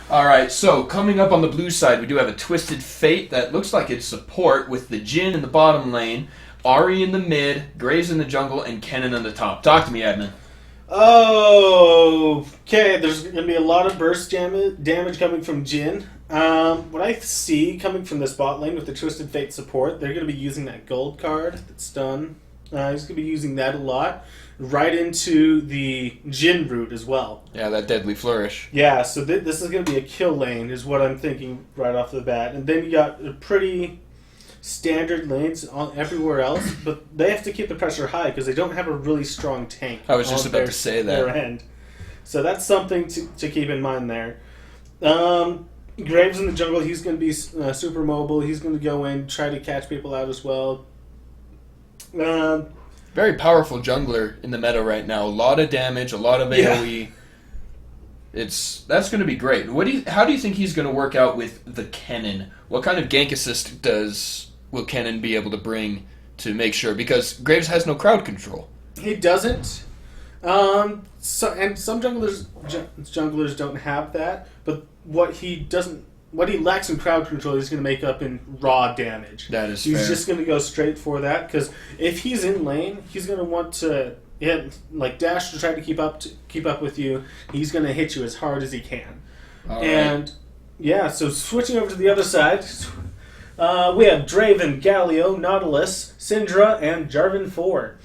Alright, so coming up on the blue side, we do have a Twisted Fate that looks like it's support with the Jin in the bottom lane, Ari in the mid, Graves in the jungle, and Kennen on the top. Talk to me, Edmund. Oh, okay. There's going to be a lot of burst damage coming from Jin. What I see coming from this bot lane with the Twisted Fate support, they're going to be using that gold card that's done. He's going to be using that a lot. Right into the Jin route as well. Yeah, that Deadly Flourish. Yeah, so this is going to be a kill lane, is what I'm thinking right off the bat. And then you got a pretty standard lanes on everywhere else, but they have to keep the pressure high because they don't have a really strong tank. I was just about to say that. Their end. So that's something to keep in mind there. Graves in the jungle, he's going to be super mobile. He's going to go in, try to catch people out as well. Very powerful jungler in the meta right now. A lot of damage, a lot of AoE. That's going to be great. How do you think he's going to work out with the Kennen? What kind of gank assist will Kennen be able to bring to make sure? Because Graves has no crowd control. He doesn't. And some junglers don't have that. But what he lacks in crowd control, he's going to make up in raw damage. That is He's fair. just going to go straight for that because if he's in lane, he's going to want to dash to try to keep up with you. He's going to hit you as hard as he can. All and right. yeah, so switching over to the other side, we have Draven, Galio, Nautilus, Syndra, and Jarvan 4.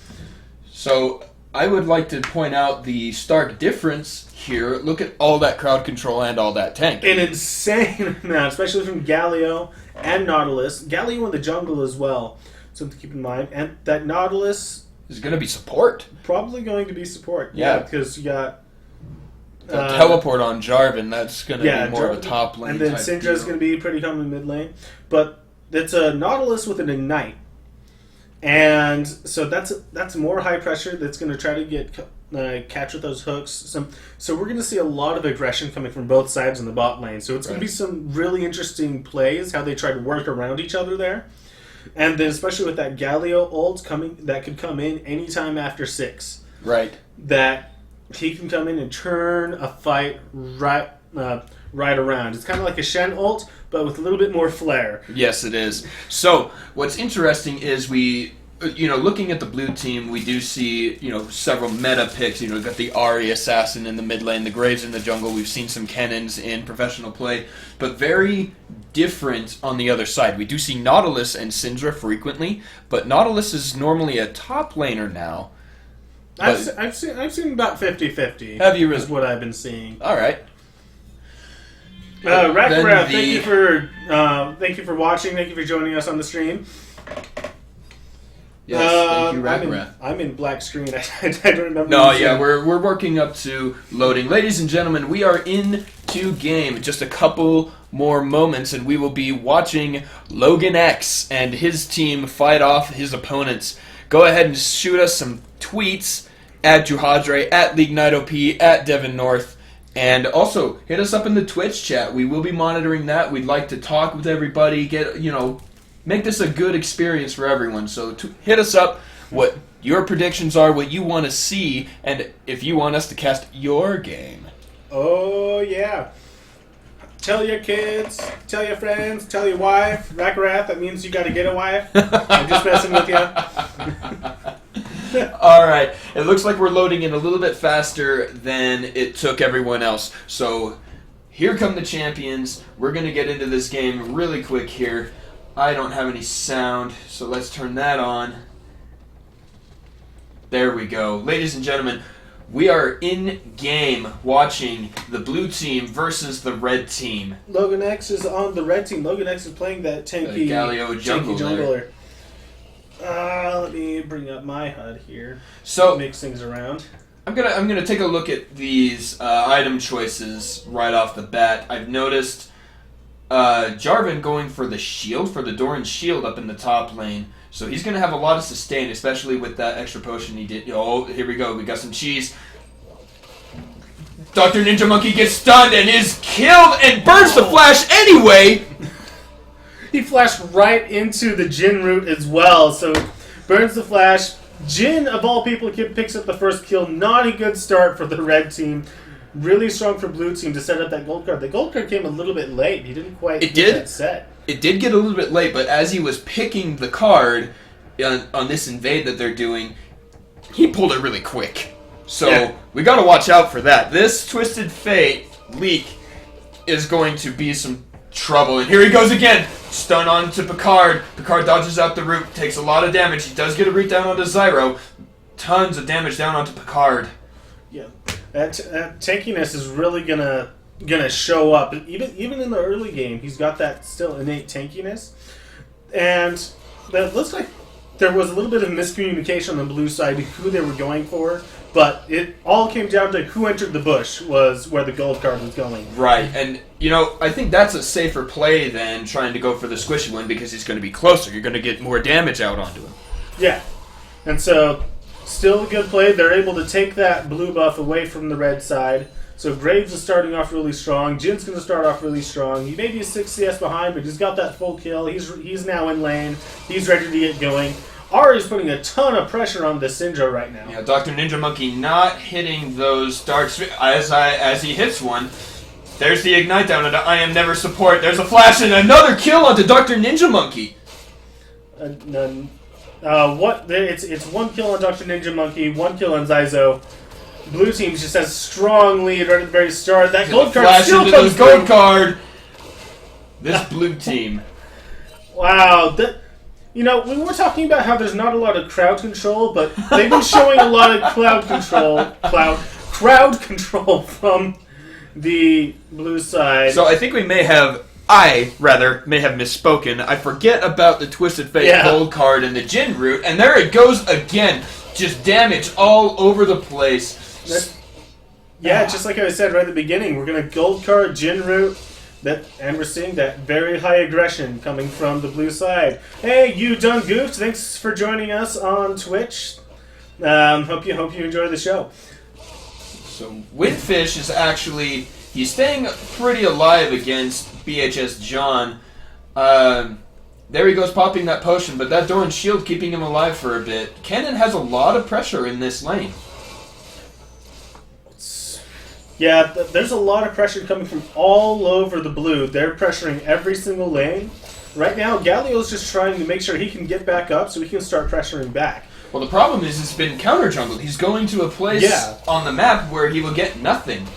So I would like to point out the stark difference here. Look at all that crowd control and all that tank. An insane amount, especially from Galio and Nautilus. Galio in the jungle as well, something to keep in mind. And that Nautilus is going to be support. Probably going to be support. Yeah, because you got teleport on Jarvan. That's going to be more of a top lane. And then Syndra's going to be pretty common mid lane. But it's a Nautilus with an Ignite. And so that's more high pressure. That's going to try to get catch with those hooks. So we're going to see a lot of aggression coming from both sides in the bot lane. So it's going to be some really interesting plays, how they try to work around each other there. And then especially with that Galio ult that could come in anytime after 6. Right. That he can come in and turn a fight right around. It's kind of like a Shen ult, but with a little bit more flair. Yes, it is. So what's interesting is looking at the blue team, we do see, several meta picks. We've got the Ahri assassin in the mid lane, the Graves in the jungle. We've seen some Kennens in professional play, but very different on the other side. We do see Nautilus and Syndra frequently, but Nautilus is normally a top laner now. I've seen about 50-50. Have you really? Is what I've been seeing. All right. Rackcraft, thank you for watching. Thank you for joining us on the stream. Yes, thank you, Rackcraft. I'm in black screen. I don't remember. No, yeah, we're working up to loading. Ladies and gentlemen, we are into game. Just a couple more moments, and we will be watching Loganex and his team fight off his opponents. Go ahead and shoot us some tweets at Juhadre, at League Night OP, at Devon North. And also, hit us up in the Twitch chat. We will be monitoring that. We'd like to talk with everybody, make this a good experience for everyone. So hit us up what your predictions are, what you want to see, and if you want us to cast your game. Oh, yeah. Tell your kids, tell your friends, tell your wife. Rackarath, that means you got to get a wife. I'm just messing with you. All right. It looks like we're loading in a little bit faster than it took everyone else. So here come the champions. We're going to get into this game really quick here. I don't have any sound, so let's turn that on. There we go. Ladies and gentlemen, we are in game watching the blue team versus the red team. Loganex is on the red team. Loganex is playing that tanky Galio jungler. Let me bring up my HUD here. So mix things around. I'm gonna take a look at these item choices right off the bat. I've noticed Jarvan going for the shield, for the Doran shield up in the top lane. So he's going to have a lot of sustain, especially with that extra potion he did. Oh, here we go. We got some cheese. Dr. Ninja Monkey gets stunned and is killed and burns the flash anyway. He flashed right into the Jin route as well. So burns the flash. Jin, of all people, picks up the first kill. Not a good start for the red team. really strong for blue team to set up that gold card. The gold card came a little bit late. He didn't quite It get did? that set. It did get a little bit late, but as he was picking the card on this invade that they're doing, he pulled it really quick. So we got to watch out for that. This Twisted Fate leak is going to be some trouble. And here he goes again. Stun on to Picard. Picard dodges out the root, takes a lot of damage. He does get a root down onto Zyro. Tons of damage down onto Picard. Yeah, that tankiness is really gonna show up. Even in the early game, he's got that still innate tankiness, and that looks like there was a little bit of miscommunication on the blue side who they were going for. But it all came down to who entered the bush was where the gold card was going. Right, and I think that's a safer play than trying to go for the squishy one because he's going to be closer. You're going to get more damage out onto him. Yeah, and so still a good play. They're able to take that blue buff away from the red side. So Graves is starting off really strong. Jin's going to start off really strong. He may be 6 CS behind, but he's got that full kill. He's now in lane. He's ready to get going. Ari's putting a ton of pressure on the Syndra right now. Yeah, Dr. Ninja Monkey not hitting those dark... As he hits one, there's the Ignite down into I Am Never Support. There's a flash and another kill onto Dr. Ninja Monkey. It's one kill on Dr. Ninja Monkey, one kill on Zyzo. Blue team just has a strong lead right at the very start. That gold card flash still into comes the gold through. card. This blue team. Wow. We were talking about how there's not a lot of crowd control, but they've been showing a lot of crowd control from the blue side. So I think I may have misspoken. I forget about the Twisted Fate gold card and the Jin root, and there it goes again. Just damage all over the place. Just like I said right at the beginning, we're going to gold card, Jin root, and we're seeing that very high aggression coming from the blue side. Hey, you done goofed. Thanks for joining us on Twitch. Hope you enjoy the show. So Windfish is actually... He's staying pretty alive against BHS John. There he goes popping that potion, but that Doran's shield keeping him alive for a bit. Kennen has a lot of pressure in this lane. Yeah, there's a lot of pressure coming from all over the blue. They're pressuring every single lane. Right now, Galio's just trying to make sure he can get back up so he can start pressuring back. Well, the problem is it's been counter-jungled. He's going to a place on the map where he will get nothing.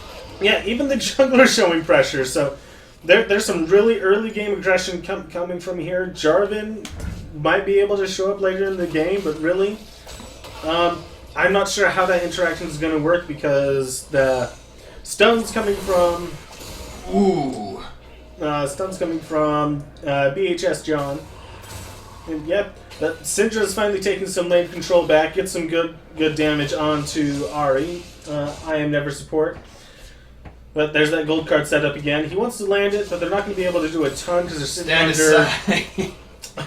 Yeah, even the jungler's showing pressure, so there's some really early game aggression coming from here. Jarvan might be able to show up later in the game, but really, I'm not sure how that interaction is going to work because the stun's coming from... Stun's coming from BHS John. And yep, but Syndra's finally taking some lane control back, gets some good damage onto Ari. I Am Never Support. But there's that gold card set up again. He wants to land it, but they're not going to be able to do a ton because they're sitting under...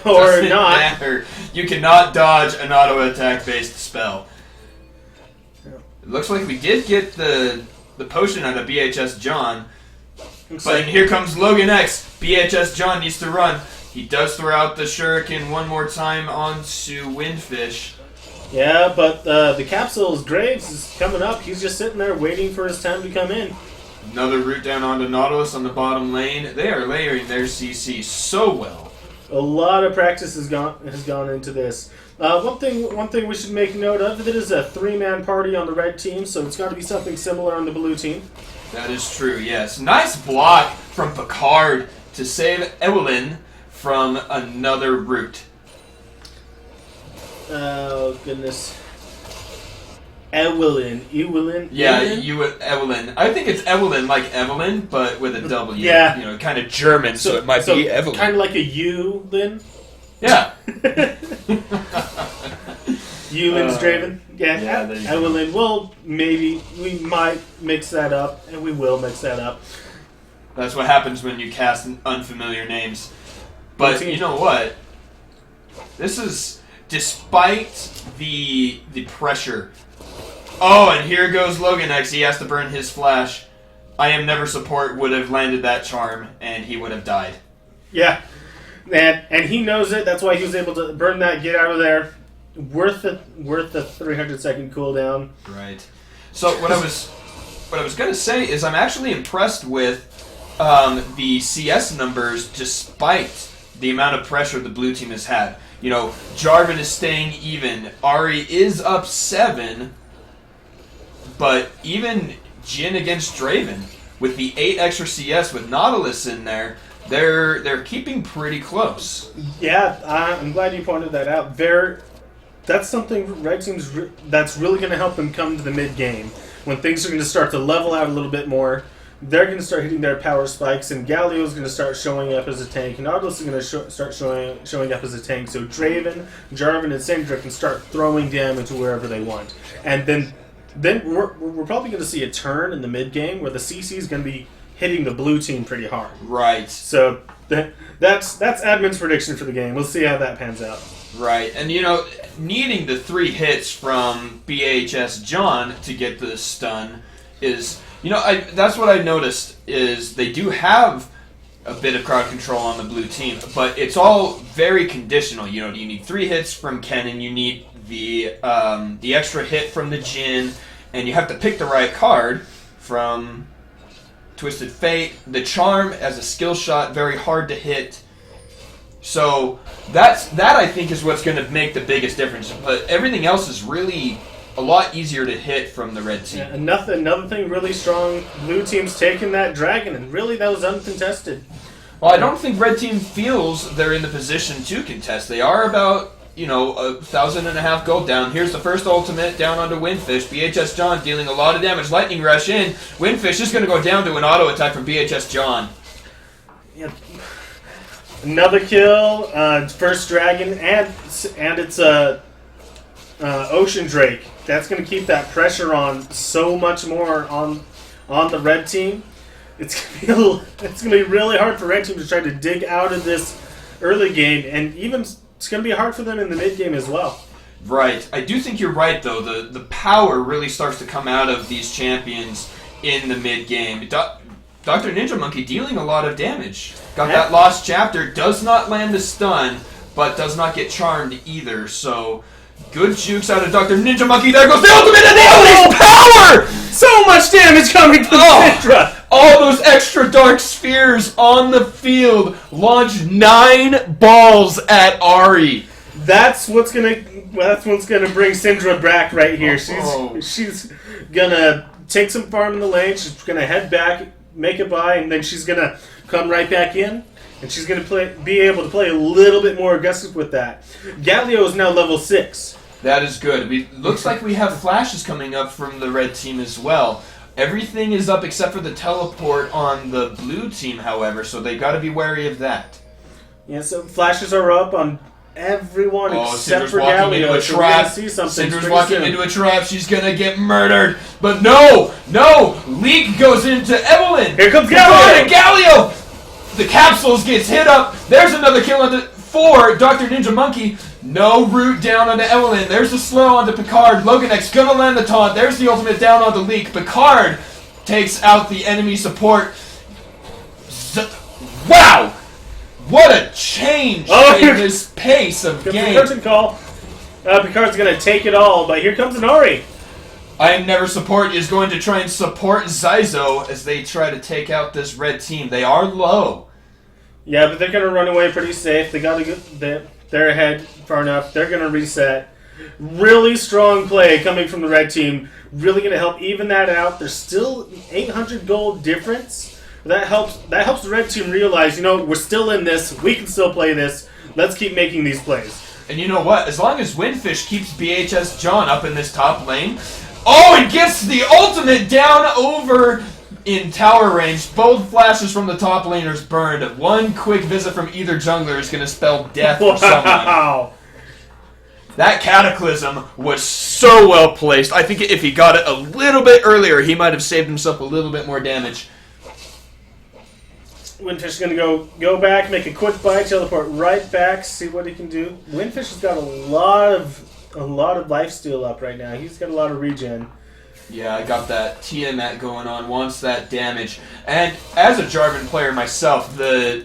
or not. Matter. You cannot dodge an auto attack based spell. Yeah. It looks like we did get the potion out of BHS John. But here comes Loganex. BHS John needs to run. He does throw out the shuriken one more time onto Windfish. Yeah, but the capsule's Graves is coming up. He's just sitting there waiting for his time to come in. Another route down onto Nautilus on the bottom lane. They are layering their CC so well. A lot of practice has gone into this. One thing we should make note of, it is a 3-man party on the red team, so it's got to be something similar on the blue team. That is true, yes. Nice block from Picard to save Evelyn from another route. Oh, goodness. Evelyn. Yeah, Evelyn. I think it's Evelyn like Evelyn, but with a W. Yeah. Kind of German, so it might be Evelyn. Kind of like a U-Lyn? Yeah. U-Lyn's Draven? Yeah, Evelyn. Well, maybe. We might mix that up, and we will mix that up. That's what happens when you cast unfamiliar names. But you know what? This is, despite the pressure... Oh, and here goes Loganex. He has to burn his flash. I Am Never Support would have landed that charm, and he would have died. Yeah. And he knows it. That's why he was able to burn that, get out of there. Worth the 300-second cooldown. Right. So what I was what I was going to say is I'm actually impressed with the CS numbers despite the amount of pressure the blue team has had. You know, Jarvan is staying even. Ari is up 7, but even Jhin against Draven, with the 8 extra CS with Nautilus in there, they're keeping pretty close. Yeah, I'm glad you pointed that out. That's something Red Team's that's really going to help them come to the mid game when things are going to start to level out a little bit more. They're going to start hitting their power spikes, and Galio's going to start showing up as a tank. Nautilus is going to start showing up as a tank. So Draven, Jarvan, and Syndra can start throwing damage wherever they want. And then we're probably going to see a turn in the mid game where the CC is going to be hitting the blue team pretty hard. Right. So that's Admin's prediction for the game. We'll see how that pans out. Right, and you know, needing the 3 hits from BHS John to get the stun is, you know, that's what I noticed is they do have a bit of crowd control on the blue team, but it's all very conditional. You know, you need 3 hits from Kennen, you need the extra hit from the Jhin, and you have to pick the right card from Twisted Fate. The Charm as a skill shot, very hard to hit. So that I think is what's going to make the biggest difference. But everything else is really a lot easier to hit from the red team. Yeah, another thing really strong, blue team's taking that dragon, and really that was uncontested. Well, I don't think red team feels they're in the position to contest. They are about, you know, 1,500 gold down. Here's the first ultimate down onto Windfish. BHS John dealing a lot of damage. Lightning Rush in. Windfish is going to go down to an auto attack from BHS John. Yeah. Another kill, first dragon, and it's Ocean Drake. That's going to keep that pressure on so much more on the red team. It's going to be really hard for red team to try to dig out of this early game, and even it's going to be hard for them in the mid game as well. Right. I do think you're right, though. The power really starts to come out of these champions in the mid game. Dr. Ninja Monkey dealing a lot of damage. Got that lost chapter, does not land the stun, but does not get charmed either. So, good jukes out of Dr. Ninja Monkey. There goes the ultimate and the ultimate power! So much damage coming from Syndra! All those extra dark spheres on the field launch 9 balls at Ari. That's what's gonna bring Syndra back right here. She's gonna take some farm in the lane. She's gonna head back, make a buy, and then she's gonna come right back in, and she's gonna be able to play a little bit more aggressive with that. Galio is now level 6. That is good. Looks like we have flashes coming up from the red team as well. Everything is up except for the teleport on the blue team, however, so they got to be wary of that. Yeah, so flashes are up on everyone except Syndra's for walking Galio. into a trap. Syndra's walking into a trap. She's gonna get murdered. But no! Leak goes into Evelyn. Here comes Galio. Galio. The capsules gets hit up. There's another kill for Dr. Ninja Monkey. No root down onto Evelyn. There's the slow onto Picard. Loganex gonna land the taunt. There's the ultimate down onto Leak. Picard takes out the enemy support. Wow! What a change in this pace of game. Curtain call. Picard's going to take it all, but here comes an Ori. I Am Never Support is going to try and support Zyzo as they try to take out this red team. They are low. Yeah, but they're going to run away pretty safe. They got they're ahead far enough. They're going to reset. Really strong play coming from the red team. Really going to help even that out. There's still 800 gold difference. That helps the red team realize, you know, we're still in this. We can still play this. Let's keep making these plays. And you know what? As long as Windfish keeps BHS John up in this top lane, and gets the ultimate down over in tower range. Both flashes from the top laners burned. One quick visit from either jungler is going to spell death for someone. Wow. That Cataclysm was so well placed. I think if he got it a little bit earlier, he might have saved himself a little bit more damage. Windfish is going to go back, make a quick buy, teleport right back, see what he can do. Windfish has got a lot of lifesteal up right now. He's got a lot of regen. Yeah, I got that Tiamat going on, wants that damage. And as a Jarvan player myself, the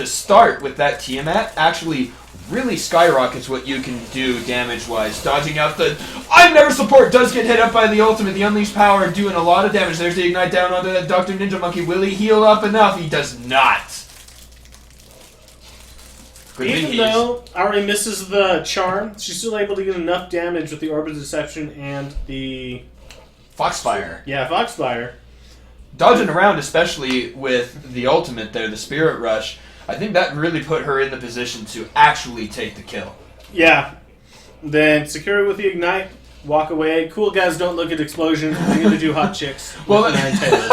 start with that Tiamat actually really skyrockets what you can do damage-wise. Dodging out the I Never Support does get hit up by the ultimate. The Unleashed Power doing a lot of damage. There's the Ignite down onto that Dr. Ninja Monkey. Will he heal up enough? He does not. Even though Ari misses the charm, she's still able to get enough damage with the Orb of Deception and the... Foxfire. Yeah, Foxfire. Dodging around, especially with the ultimate there, the Spirit Rush, I think that really put her in the position to actually take the kill. Yeah. Then secure it with the Ignite, walk away. Cool guys don't look at explosions. They need to do hot chicks Well, with 9 tails.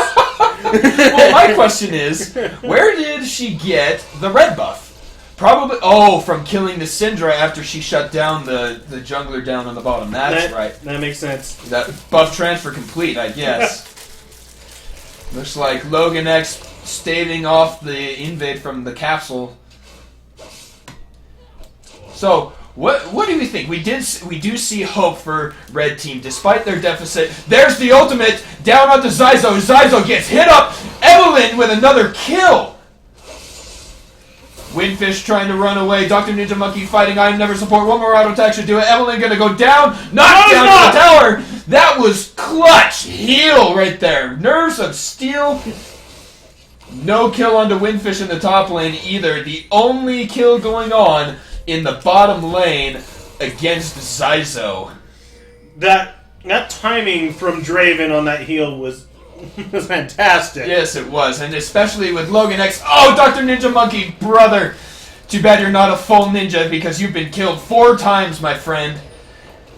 Well, my question is, where did she get the red buff? Probably, from killing the Syndra after she shut down the jungler down on the bottom. That's right. That makes sense. That buff transfer complete, I guess. Looks like Loganex staving off the invade from the capsule. So, what do we think? We do see hope for Red Team, despite their deficit. There's the ultimate, down onto Zyzo. Zyzo gets hit up. Evelyn with another kill. Windfish trying to run away. Dr. Ninja Monkey fighting I Never Support. One more auto attack should do it. Evelyn gonna go down. Knocked down to the tower. That was clutch. Heal right there. Nerves of steel. No kill onto Windfish in the top lane either. The only kill going on in the bottom lane against Zyzo. That timing from Draven on that heal was fantastic. Yes, it was, and especially with Loganex. Oh, Dr. Ninja Monkey, brother! Too bad you're not a full ninja because you've been killed 4 times, my friend.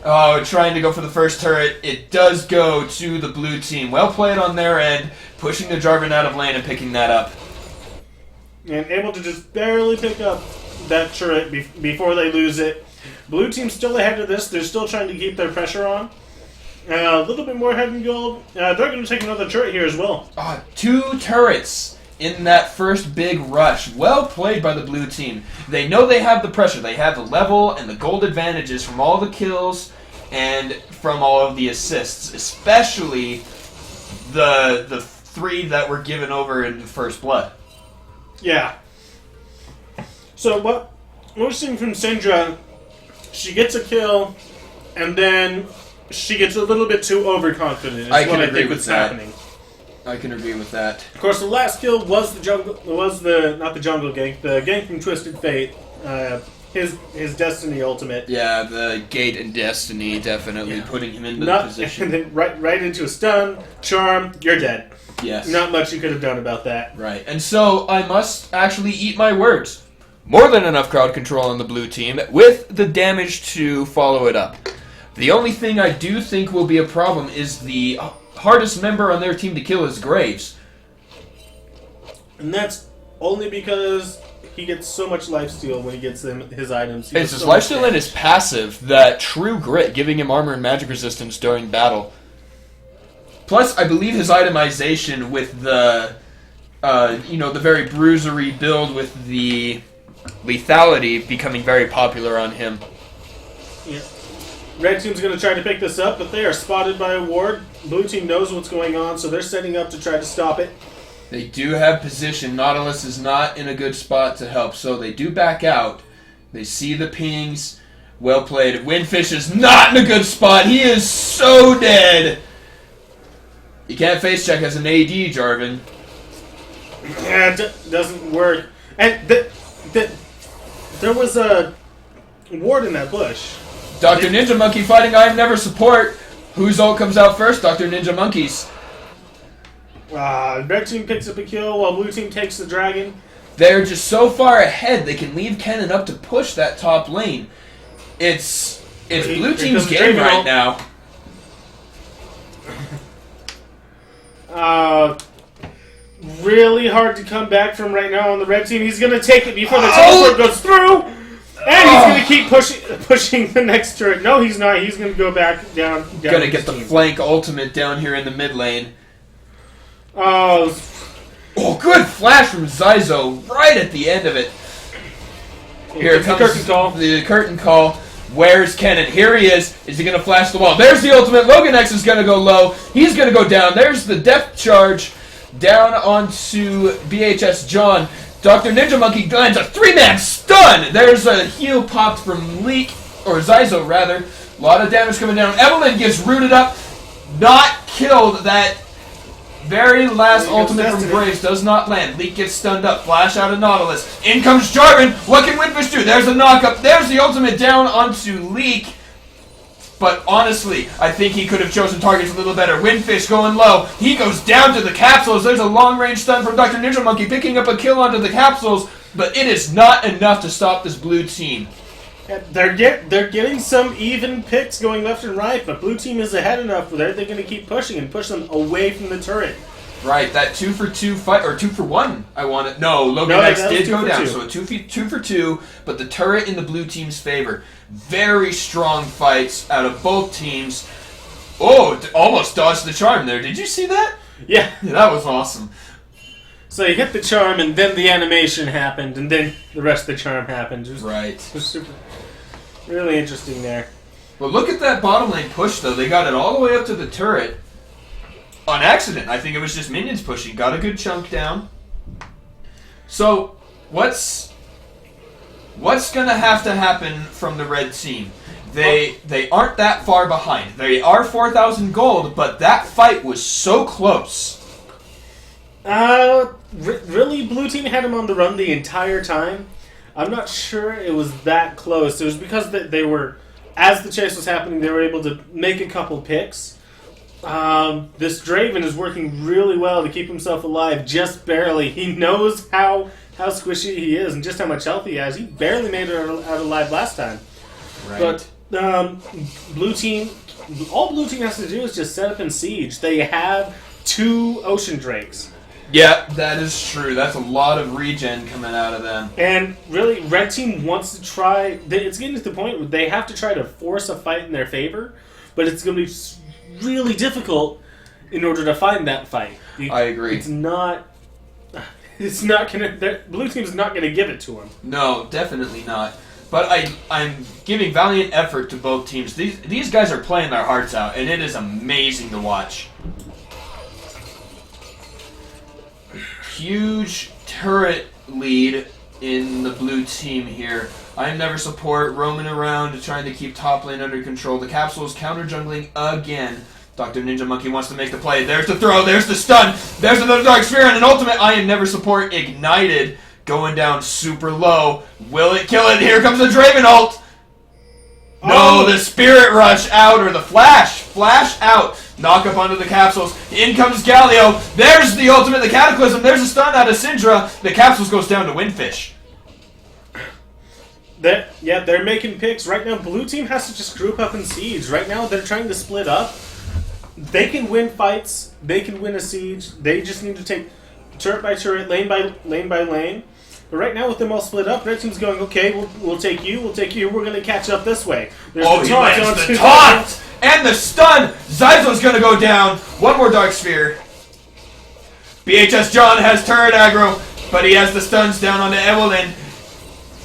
Oh, trying to go for the first turret. It does go to the blue team. Well played on their end, pushing the Jarvan out of lane and picking that up. And able to just barely pick up that turret before they lose it. Blue team's still ahead of this. They're still trying to keep their pressure on. A little bit more head and gold. They're going to take another turret here as well. 2 turrets in that first big rush. Well played by the blue team. They know they have the pressure. They have the level and the gold advantages from all the kills and from all of the assists, especially the 3 that were given over in the first blood. Yeah. So what we're seeing from Syndra, she gets a kill, and then she gets a little bit too overconfident. I can agree with that. Happening. I can agree with that. Of course, the last kill was the not the jungle gank, the gank from Twisted Fate, his Destiny ultimate. Yeah, the Gate and Destiny definitely putting him into the position. And then right into a stun, charm, you're dead. Yes. Not much you could have done about that. Right, and so I must actually eat my words. More than enough crowd control on the blue team, with the damage to follow it up. The only thing I do think will be a problem is the hardest member on their team to kill is Graves. And that's only because he gets so much lifesteal when he gets his items. It's his lifesteal and his passive, that true grit, giving him armor and magic resistance during battle. Plus, I believe his itemization with the, the very bruisery build with the lethality becoming very popular on him. Yeah. Red team's going to try to pick this up, but they are spotted by a ward. Blue team knows what's going on, so they're setting up to try to stop it. They do have position. Nautilus is not in a good spot to help, so they do back out. They see the pings. Well played. Windfish is not in a good spot. He is so dead. You can't face check as an AD, Jarvan. Yeah, it doesn't work. And there was a ward in that bush. Dr. Ninja Monkey fighting I Never Support. Whose ult comes out first? Dr. Ninja Monkey's. Red team picks up a kill while blue team takes the dragon. They're just so far ahead they can leave Kennen up to push that top lane. It's blue team's game right now. Really hard to come back from right now on the red team. He's going to take it before the teleport goes through. And he's going to keep pushing the next turret. No, he's not. He's going to go back down. Gonna get the flank ultimate down here in the mid lane. Oh, good flash from Zyzo right at the end of it. Here comes the curtain call. Where's Kennen? Here he is. Is he going to flash the wall? There's the ultimate. Loganex is going to go low. He's going to go down. There's the depth charge down onto BHS John. Dr. Ninja Monkey lands a 3-man stun stun! There's a heal popped from Leek, or Zyzo rather. A lot of damage coming down. Evelyn gets rooted up, not killed. That very last ultimate from Braves does not land. Leek gets stunned up. Flash out of Nautilus. In comes Jarvan. What can Windfish do? There's a knock-up. There's the ultimate down onto Leek. But honestly, I think he could have chosen targets a little better. Windfish going low. He goes down to the capsules. There's a long-range stun from Dr. Ninja Monkey, picking up a kill onto the capsules. But it is not enough to stop this blue team. They're getting some even picks going left and right, but blue team is ahead enough where they're going to keep pushing and push them away from the turret. Right, that 2-for-2 fight, or 2-for-1, I want it. No, Loganex did go down, so a 2-for-2, but the turret in the blue team's favor. Very strong fights out of both teams. Oh, almost dodged the charm there. Did you see that? Yeah. That was awesome. So you hit the charm, and then the animation happened, and then the rest of the charm happened. It was super, really interesting there. Well, look at that bottom lane push, though. They got it all the way up to the turret. On accident. I think it was just minions pushing. Got a good chunk down. So, what's going to happen from the red team? They aren't that far behind. They are 4,000 gold, but that fight was so close. Really, blue team had him on the run the entire time. I'm not sure it was that close. It was because they were, as the chase was happening, they were able to make a couple picks. This Draven is working really well to keep himself alive, just barely. He knows how squishy he is and just how much health he has. He barely made it out alive last time. Right. But blue team, all blue team has to do is just set up and siege. They have 2 ocean drakes. Yeah, that is true. That's a lot of regen coming out of them. And really, red team wants to try. It's getting to the point where they have to try to force a fight in their favor, but it's going to be really difficult in order to find that fight. I agree. It's not gonna. Blue team's not gonna give it to them. No, definitely not. But I'm giving valiant effort to both teams. These guys are playing their hearts out, and it is amazing to watch. Huge turret lead in the blue team here. I never support roaming around trying to keep top lane under control. The capsule is counter jungling again. Dr. Ninja Monkey wants to make the play. There's the throw. There's the stun. There's another Dark Sphere and an ultimate. I am never support ignited. Going down super low. Will it kill it? Here comes the Draven ult. No, the Spirit Rush out, or the Flash. Flash out. Knock up onto the capsules. In comes Galio. There's the ultimate, the Cataclysm. There's a stun out of Syndra. The capsules goes down to Windfish. They're making picks. Right now, blue team has to just group up and siege. Right now, they're trying to split up. They can win fights. They can win a siege. They just need to take turret by turret, lane by lane. But right now, with them all split up, red team's going, okay, we'll take you, we're going to catch up this way. There's he lands the taunt! And the stun! Zyzo's going to go down. One more Dark Sphere. BHS John has turret aggro, but he has the stuns down onto Evelyn.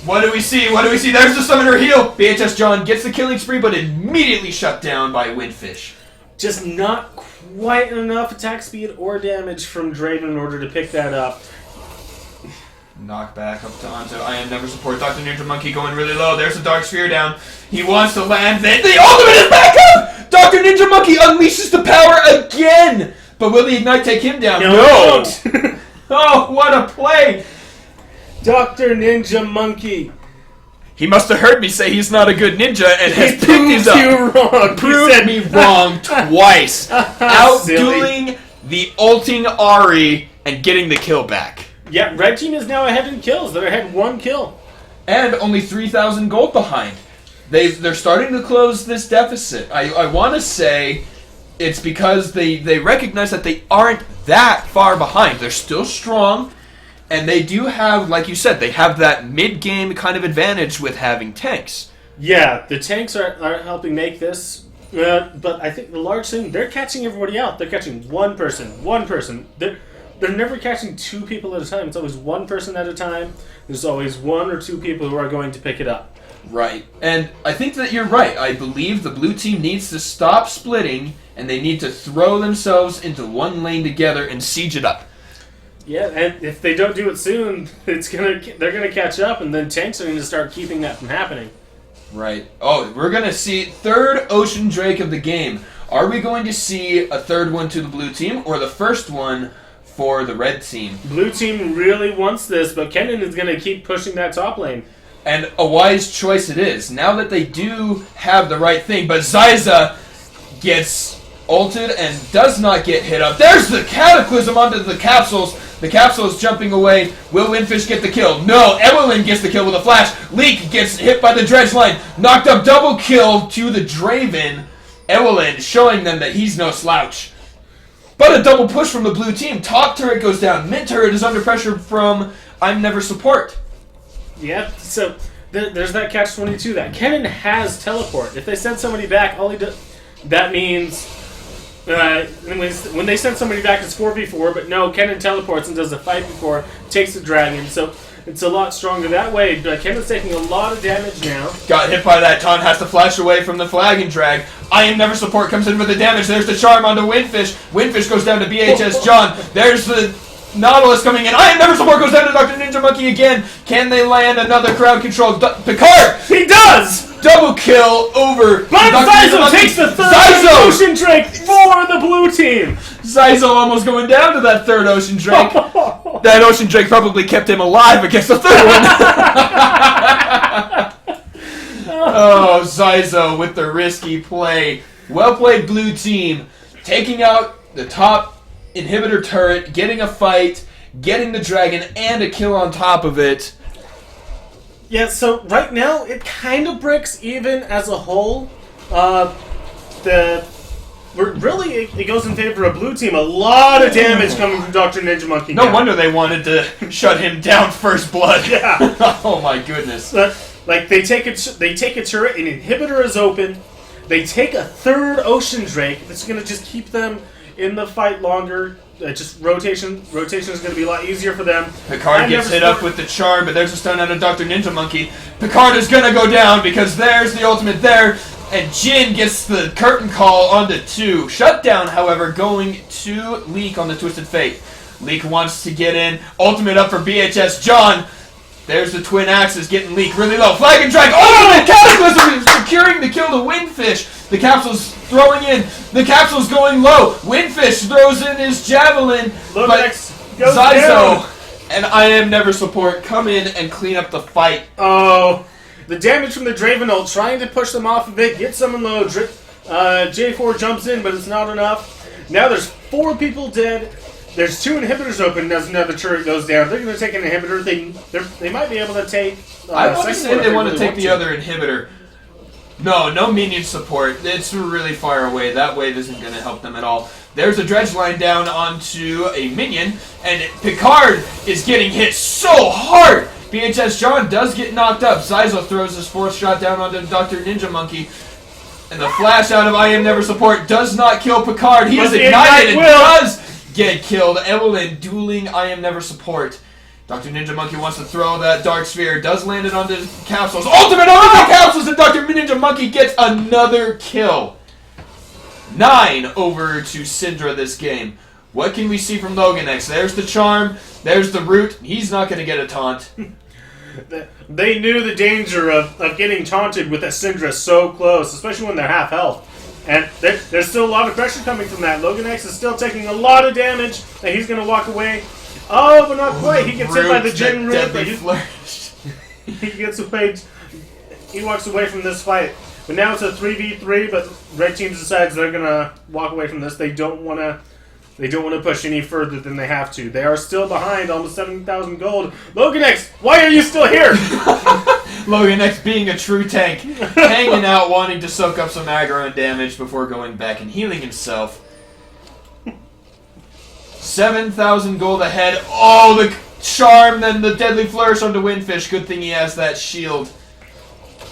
What do we see? There's the summoner heal. BHS John gets the killing spree, but immediately shut down by Windfish. Just not quite enough attack speed or damage from Draven in order to pick that up. Knock back up to Anto. I am never support. Dr. Ninja Monkey going really low. There's a Dark Sphere down. He wants to land. The ultimate is back up! Dr. Ninja Monkey unleashes the power again! But will the Ignite take him down? No! Oh, what a play! Dr. Ninja Monkey. He must have heard me say he's not a good ninja and has picked his up. You wrong. Proved me wrong twice. Outdueling the ulting Ari and getting the kill back. Yeah, red team is now ahead in kills. They're ahead 1 kill. And only 3,000 gold behind. They're starting to close this deficit. I want to say it's because they recognize that they aren't that far behind. They're still strong. And they do have, like you said, they have that mid-game kind of advantage with having tanks. Yeah, the tanks are helping make this. But I think the large thing, they're catching everybody out. They're catching one person. They're never catching 2 people at a time. It's always 1 person at a time. There's always 1 or 2 people who are going to pick it up. Right. And I think that you're right. I believe the blue team needs to stop splitting, and they need to throw themselves into one lane together and siege it up. Yeah, and if they don't do it soon, they're gonna catch up, and then tanks are gonna start keeping that from happening. Right. Oh, we're going to see third Ocean Drake of the game. Are we going to see a third one to the blue team or the first one for the red team? Blue team really wants this, but Kennen is going to keep pushing that top lane. And a wise choice it is. Now that they do have the right thing, but Zyza gets ulted and does not get hit up. There's the Cataclysm onto the capsules. The capsule is jumping away. Will Windfish get the kill? No. Evelyn gets the kill with a flash. Leek gets hit by the dredge line. Knocked up, double kill to the Draven. Evelyn showing them that he's no slouch. But a double push from the blue team. Top turret goes down. Mid turret is under pressure from I'm Never Support. Yeah, so there's that catch-22. That Kennen has teleport. If they send somebody back, all he does... That means... when they send somebody back, it's 4v4, but no, Kennen teleports and does a 5v4, takes the dragon, so it's a lot stronger that way. But Kennen's taking a lot of damage now. Got hit by that taunt, has to flash away from the flag and drag. I Am Never Support comes in with the damage. There's the charm onto Windfish. Windfish goes down to BHS John. There's the Nautilus coming in. I Am Never Support goes down to Dr. Ninja Monkey again. Can they land another crowd control? Picard! He does! Double kill over. But Zyzo takes the third Ocean Drake for the blue team. Zyzo almost going down to that third Ocean Drake. That Ocean Drake probably kept him alive against the third one. Oh, Zyzo with the risky play. Well played, blue team. Taking out the top inhibitor turret, getting a fight, getting the dragon, and a kill on top of it. Yeah, so right now it kind of breaks even as a whole. It goes in favor of blue team. A lot of damage coming from Dr. Ninja Monkey. No wonder they wanted to shut him down first blood. Yeah. Oh my goodness. Like they take a turret, an inhibitor is open. They take a third Ocean Drake. That's going to just keep them in the fight longer. Just rotation is going to be a lot easier for them. Picard gets hit up with the charm, but there's a stun out of Dr. Ninja Monkey. Picard is going to go down because there's the ultimate there, and Jin gets the curtain call onto 2. Shutdown, however, going to Leek on the Twisted Fate. Leek wants to get in. Ultimate up for BHS John. There's the twin axes getting Leek really low. Flag and drag. Oh, the Cataclysm is securing the kill to Windfish. The capsule's throwing in. The capsule's going low. Windfish throws in his javelin. Loganex but Zyzo and I Am Never Support come in and clean up the fight. Oh, the damage from the Draven ult trying to push them off of it. Get someone low. J4 jumps in, but it's not enough. Now there's 4 people dead. There's 2 inhibitors open as another turret goes down. They're going to take an inhibitor. They might be able to take... I want to say they want to take the other inhibitor. No minion support. It's really far away. That wave isn't going to help them at all. There's a dredge line down onto a minion, and Picard is getting hit so hard. BHS John does get knocked up. Zyzo throws his 4th shot down onto Dr. Ninja Monkey. And the flash out of I Am Never Support does not kill Picard. He is ignited and does get killed. Evelyn dueling I Am Never Support. Dr. Ninja Monkey wants to throw that Dark Sphere. Does land it onto capsules. Ultimate onto the capsules, and Dr. Ninja Monkey gets another kill. 9 over to Syndra this game. What can we see from Loganex? There's the charm. There's the root. He's not going to get a taunt. They knew the danger of getting taunted with a Syndra so close, especially when they're half health. And there's still a lot of pressure coming from that. Loganex is still taking a lot of damage, and he's going to walk away. Oh, but not quite. He gets hit by the Jin root. He gets away. He walks away from this fight. But now it's a 3v3. But red team decides they're gonna walk away from this. They don't want to. They don't want to push any further than they have to. They are still behind, almost 7,000 gold. Loganex, why are you still here? Loganex being a true tank, hanging out, wanting to soak up some aggro and damage before going back and healing himself. 7,000 gold ahead. Oh, the charm, then the deadly flourish onto Windfish. Good thing he has that shield.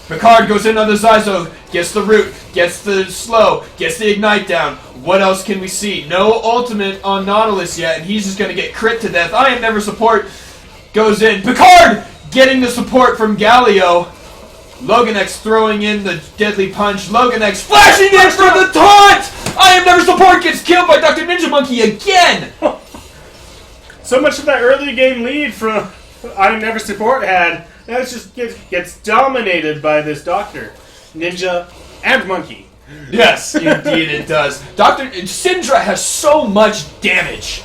Picard goes in on the Zyzo, gets the root, gets the slow, gets the ignite down. What else can we see? No ultimate on Nautilus yet, and he's just going to get crit to death. I Am Never Support goes in. Picard getting the support from Galio. Loganex throwing in the deadly punch. Loganex flashing in for the taunt! I Am Never Support gets killed by Dr. Ninja Monkey again! So much of that early game lead from I Never Support had, now it just gets dominated by this Doctor, Ninja, and Monkey. Yes, indeed it does. Syndra has so much damage,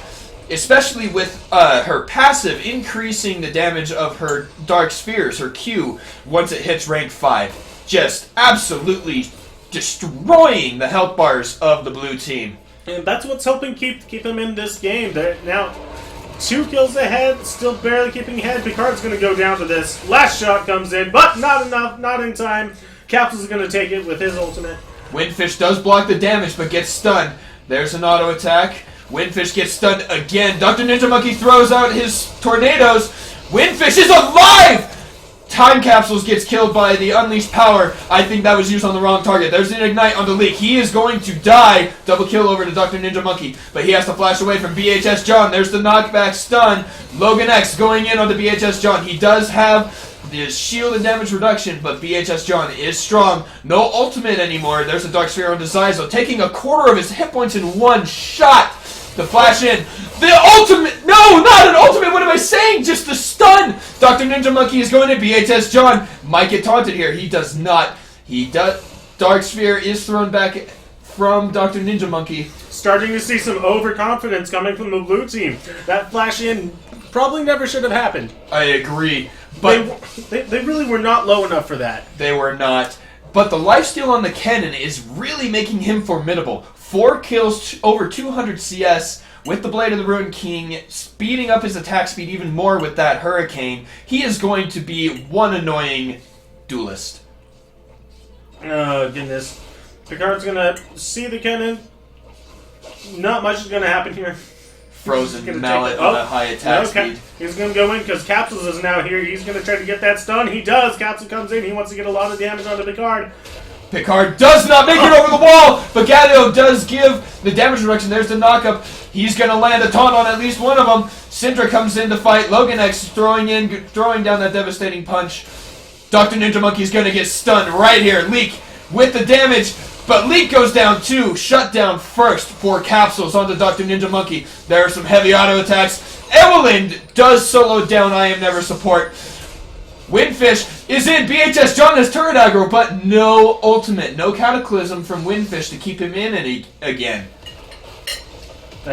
especially with her passive increasing the damage of her Dark Spheres, her Q, once it hits rank 5. Just absolutely destroying the health bars of the blue team. And that's what's helping keep them in this game. They're now 2 kills ahead, still barely keeping ahead. Picard's going to go down to this. Last shot comes in, but not enough, not in time. Capsule's going to take it with his ultimate. Windfish does block the damage, but gets stunned. There's an auto attack. Windfish gets stunned again. Dr. Ninja Monkey throws out his tornadoes. Windfish is alive! Time Capsules gets killed by the Unleashed Power. I think that was used on the wrong target. There's an Ignite on the Leak. He is going to die. Double kill over to Dr. Ninja Monkey. But he has to flash away from BHS John. There's the knockback stun. Loganex going in on the BHS John. He does have the shield and damage reduction, but BHS John is strong. No ultimate anymore. There's a Dark Sphere on Zyzo, taking a quarter of his hit points in one shot. The flash in. The ultimate! No, not an ultimate! What am I saying? Just the stun! Dr. Ninja Monkey is going to BHS John. Might get taunted here. He does not. He does. Dark Sphere is thrown back from Dr. Ninja Monkey. Starting to see some overconfidence coming from the blue team. That flash in probably never should have happened. I agree. But they really were not low enough for that. They were not. But the lifesteal on the cannon is really making him formidable. 4 kills, over 200 CS with the Blade of the Ruined King, speeding up his attack speed even more with that Hurricane. He is going to be one annoying duelist. Oh, goodness. Picard's going to see the cannon. Not much is going to happen here. Frozen Mallet on a high attack speed. He's going to go in because Capsules is now here. He's going to try to get that stun. He does. Capsule comes in. He wants to get a lot of damage onto Picard. Picard does not make it over the wall, but Galio does give the damage reduction. There's the knockup. He's going to land a taunt on at least one of them. Syndra comes in to fight. Loganex throwing down that devastating punch. Dr. Ninja Monkey is going to get stunned right here. Leak with the damage, but Leak goes down too. Shut down first for Capsules onto Dr. Ninja Monkey. There are some heavy auto attacks. Evelyn does solo down I Am Never Support. Windfish is in. BHS John has turret aggro, but no ultimate. No Cataclysm from Windfish to keep him in again.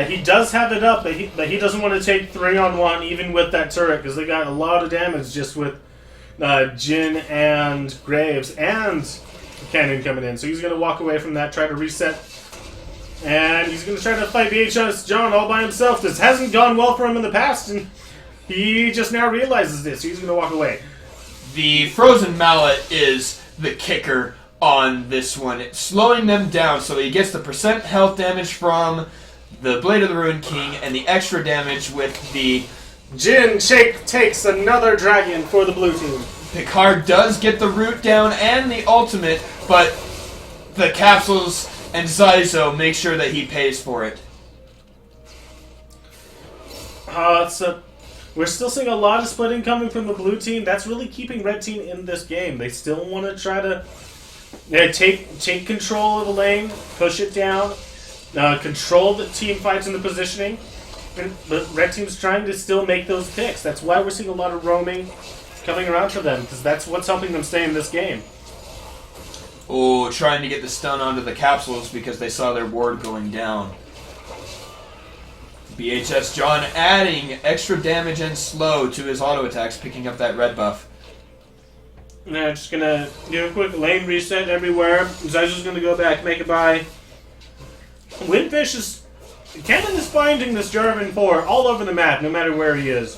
He does have it up, but he doesn't want to take 3-on-1 even with that turret because they got a lot of damage just with Jin and Graves and Cannon coming in. So he's going to walk away from that, try to reset. And he's going to try to fight BHS John all by himself. This hasn't gone well for him in the past, and he just now realizes this. So he's going to walk away. The Frozen Mallet is the kicker on this one. It's slowing them down, so he gets the percent health damage from the Blade of the Ruined King and the extra damage with the... Jin takes another dragon for the blue team. Picard does get the root down and the ultimate, but the Capsules and Zyzo make sure that he pays for it. We're still seeing a lot of splitting coming from the blue team. That's really keeping red team in this game. They still want to try to take control of the lane, push it down, control the team fights and the positioning. But red team's trying to still make those picks. That's why we're seeing a lot of roaming coming around for them, because that's what's helping them stay in this game. Oh, trying to get the stun onto the Capsules because they saw their ward going down. BHS John adding extra damage and slow to his auto attacks, picking up that red buff. Now, just gonna do a quick lane reset everywhere. Zyzo's gonna go back, make a buy. Windfish is... Cannon is finding this Jarvan 4 all over the map, no matter where he is.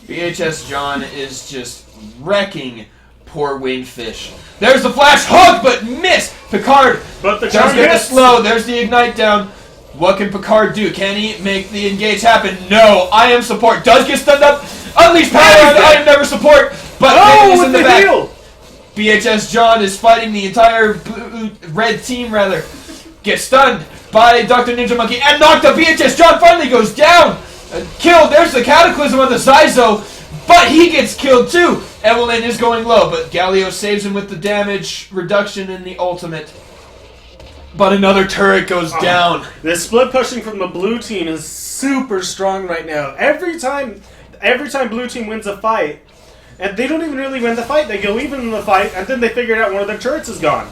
BHS John is just wrecking poor Windfish. There's the flash hook, but miss! Picard but the does get the slow. There's the ignite down. What can Picard do? Can he make the engage happen? No. I Am Support does get stunned up. Unleash power on I Am Never Support, but Cannon is in the back. Heal. BHS John is fighting the entire red team, rather. Gets stunned by Dr. Ninja Monkey and knocked up. BHS John finally goes down. Killed. There's the Cataclysm on the Zyzo, but he gets killed too. Evelyn is going low, but Galio saves him with the damage reduction in the ultimate. But another turret goes down. The split pushing from the blue team is super strong right now. Every time blue team wins a fight, and they don't even really win the fight, they go even in the fight, and then they figure out one of their turrets is gone.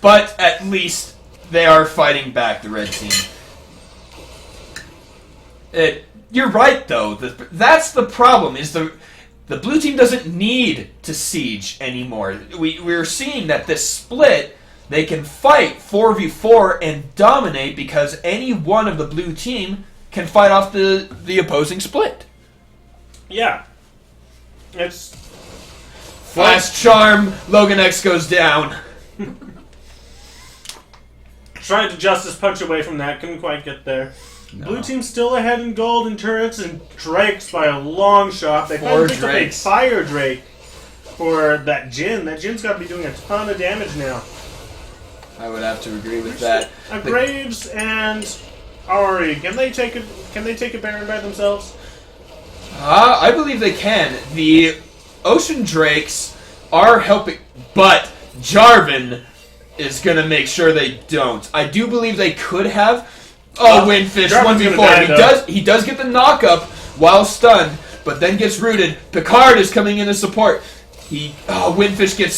But at least they are fighting back, the red team. You're right, though. That's the problem, is the blue team doesn't need to siege anymore. We're seeing that this split, they can fight 4v4 and dominate because any one of the blue team can fight off the opposing split. Yeah. It's... Flash charm, Loganex goes down. Trying to Justice Punch away from that, couldn't quite get there. No. Blue team's still ahead in gold and turrets and drakes by a long shot. They finally picked up a fire drake for that Jin. That Jin's got to be doing a ton of damage now. I would have to agree with that. Graves and Ari, can they take a Baron by themselves? I believe they can. The Ocean Drakes are helping, but Jarvan is going to make sure they don't. I do believe they could have. Oh, Windfish, Jarvan's 1v4. He does get the knock-up while stunned, but then gets rooted. Picard is coming in to support. Windfish gets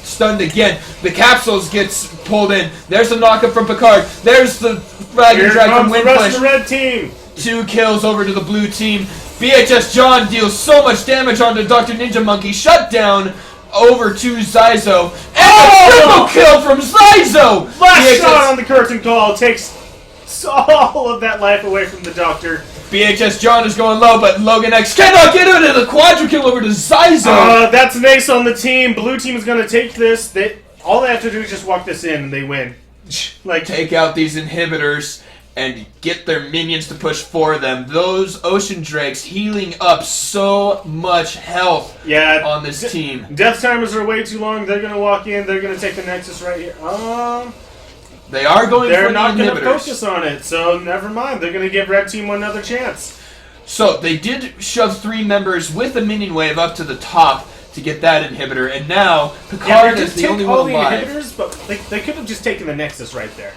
stunned again. The Capsules gets pulled in. There's the knock-up from Picard. There's the Dragon Drag from Windfish. The rest of the red team. 2 kills over to the blue team. BHS John deals so much damage onto Dr. Ninja Monkey. Shut down over to Zyzo. And a triple kill from Zyzo! Last shot on the curtain call takes all of that life away from the Doctor. BHS John is going low, but Loganex cannot get it, and a quadra kill over to Zyzo. That's an ace on the team. Blue team is going to take this. All they have to do is just walk this in, and they win. Take out these inhibitors and get their minions to push for them. Those Ocean Drakes healing up so much health on this team. Death timers are way too long. They're going to walk in. They're going to take the Nexus right here. They are going for the inhibitors. They're not going to focus on it, so never mind. They're going to give red team another chance. So they did shove 3 members with a minion wave up to the top to get that inhibitor, and now Picard is the only one alive. Inhibitors, but they could have just taken the Nexus right there.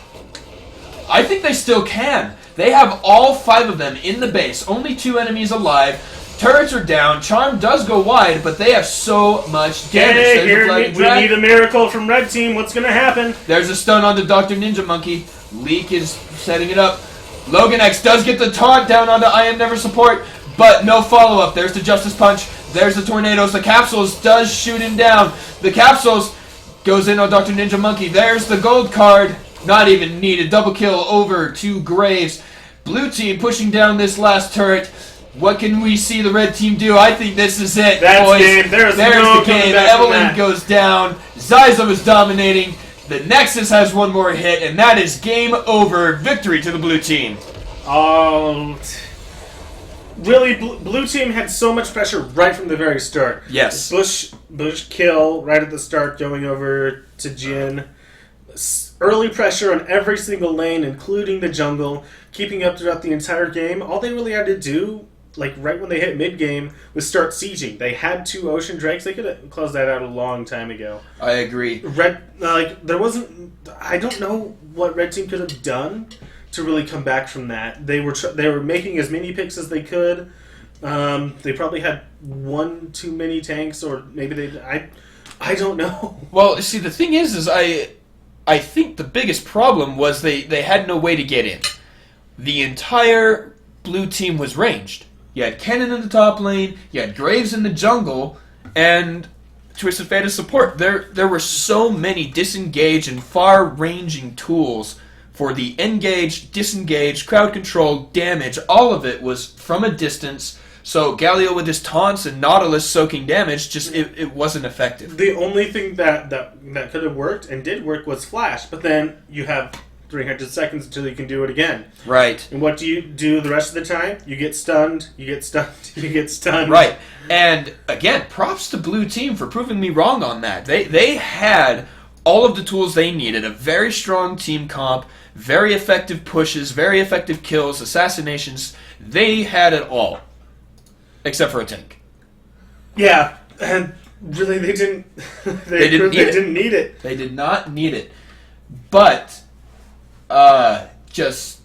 I think they still can. They have all 5 of them in the base. Only 2 enemies alive. Turrets are down. Charm does go wide, but they have so much damage. We need a miracle from red team. What's going to happen? There's a stun onto Dr. Ninja Monkey. Leak is setting it up. Loganex does get the taunt down onto I Am Never Support, but no follow-up. There's the Justice Punch. There's the Tornadoes. The Capsules does shoot him down. The Capsules goes in on Dr. Ninja Monkey. There's the gold card. Not even needed. Double kill over to Graves. Blue team pushing down this last turret. What can we see the red team do? I think this is it, boys. Game. There's no the game. Evelyn goes down. Zyzo is dominating. The Nexus has one more hit, and that is game over. Victory to the blue team. Really, blue team had so much pressure right from the very start. Yes. Bush kill right at the start, going over to Jin. Early pressure on every single lane, including the jungle, keeping up throughout the entire game. All they really had to do, right when they hit mid-game, was start sieging. They had 2 Ocean Drakes. They could have closed that out a long time ago. I agree. There wasn't... I don't know what Red Team could have done to really come back from that. They were making as many picks as they could. They probably had 1 too many tanks, or maybe I don't know. Well, see, the thing is I think the biggest problem was they had no way to get in. The entire blue team was ranged. You had Kennen in the top lane, you had Graves in the jungle, and Twisted Fate as support. There were so many disengage and far-ranging tools for the engage, disengage, crowd control, damage. All of it was from a distance. So Galio with his taunts and Nautilus soaking damage, it wasn't effective. The only thing that could have worked and did work was Flash, but then you have 300 seconds until you can do it again. Right. And what do you do the rest of the time? You get stunned, you get stunned, you get stunned. Right. And again, props to Blue Team for proving me wrong on that. They had all of the tools they needed, a very strong team comp, very effective pushes, very effective kills, assassinations. They had it all. Except for a tank. Yeah, and really they didn't. They didn't need it. They did not need it. But just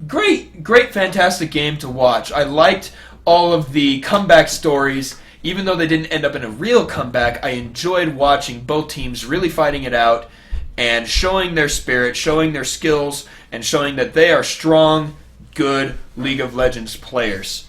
great, fantastic game to watch. I liked all of the comeback stories. Even though they didn't end up in a real comeback, I enjoyed watching both teams really fighting it out and showing their spirit, showing their skills, and showing that they are strong, good League of Legends players.